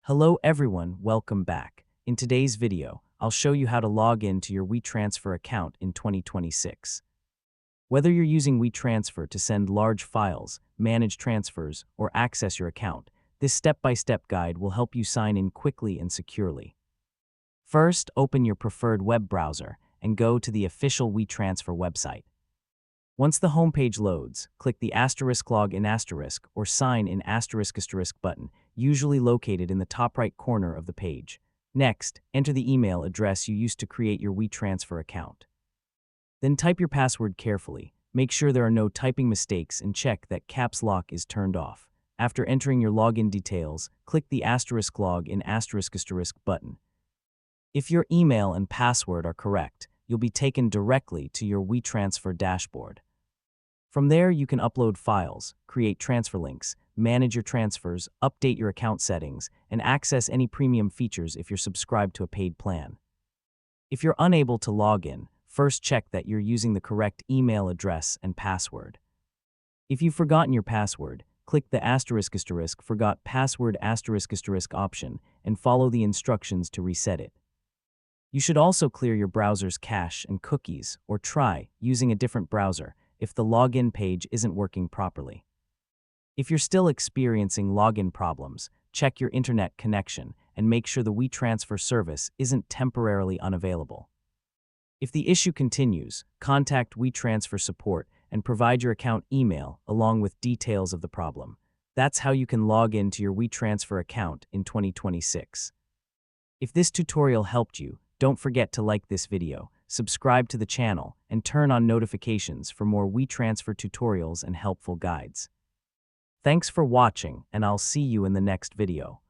Hello everyone, welcome back. In today's video, I'll show you how to log in to your WeTransfer account in 2026. Whether you're using WeTransfer to send large files, manage transfers, or access your account, this step-by-step guide will help you sign in quickly and securely. First, open your preferred web browser and go to the official WeTransfer website. Once the homepage loads, click the *login* or sign in ** button, usually located in the top right corner of the page. Next, enter the email address you used to create your WeTransfer account. Then type your password carefully. Make sure there are no typing mistakes and check that caps lock is turned off. After entering your login details, click the *login* button. If your email and password are correct, you'll be taken directly to your WeTransfer dashboard. From there, you can upload files, create transfer links, manage your transfers, update your account settings, and access any premium features if you're subscribed to a paid plan. If you're unable to log in, first check that you're using the correct email address and password. If you've forgotten your password, click the ** forgot password * option and follow the instructions to reset it. You should also clear your browser's cache and cookies, or try using a different browser if the login page isn't working properly. If you're still experiencing login problems, check your internet connection and make sure the WeTransfer service isn't temporarily unavailable. If the issue continues, contact WeTransfer support and provide your account email along with details of the problem. That's how you can log into your WeTransfer account in 2026. If this tutorial helped you, don't forget to like this video, subscribe to the channel, and turn on notifications for more WeTransfer tutorials and helpful guides. Thanks for watching, and I'll see you in the next video.